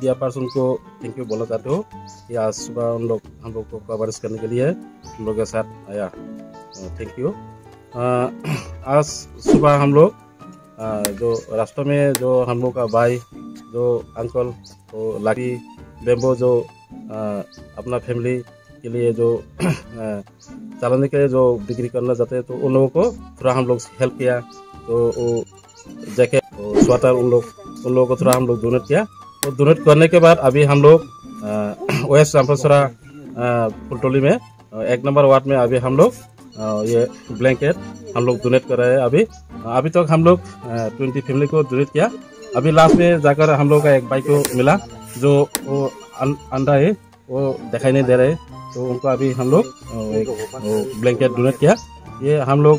Media person को thank you बोलना चाहते हो कि आज सुबह हम लोग को कवरेज करने के लिए हम लोग के साथ आया। Thank you. आज सुबह हम लोग जो रास्ते में जो हम लोग का भाई जो अंकल तो लाठी बेम्बो जो अपना फैमिली के लिए जो चलाने के लिए जो बिक्री करना चाहते हैं तो उन लोगों को थोड़ा हम लोग हेल्प किया। तो वो जैकेट तो स्वेटर उन लोगों को थोड़ा हम लोग डोनेट किया। तो डोनेट करने के बाद अभी हम लोग वेस्ट चंपासरा फुलटोली में 1 नंबर वार्ड में अभी हम लोग ये ब्लैंकेट हम लोग डोनेट कर रहे हैं। अभी तक हम लोग 20 फैमिली को डोनेट किया। अभी लास्ट में जाकर हम लोग का एक बाइक को मिला जो वो अंडा है वो दिखाई नहीं दे रहे, तो उनको अभी हम लोग ब्लैंकेट डोनेट किया। ये हम लोग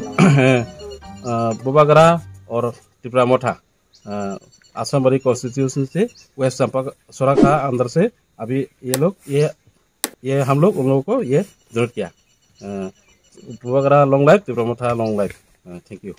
बुबागरा और टिपरामोठा आसामबाड़ी कॉन्स्टिट्यूशन से वेस्ट चंपासरा का अंदर से अभी ये हम लोग उन लोगों को ये डोनेट किया। Bubagra long life, Tipra Motha long life. Thank you.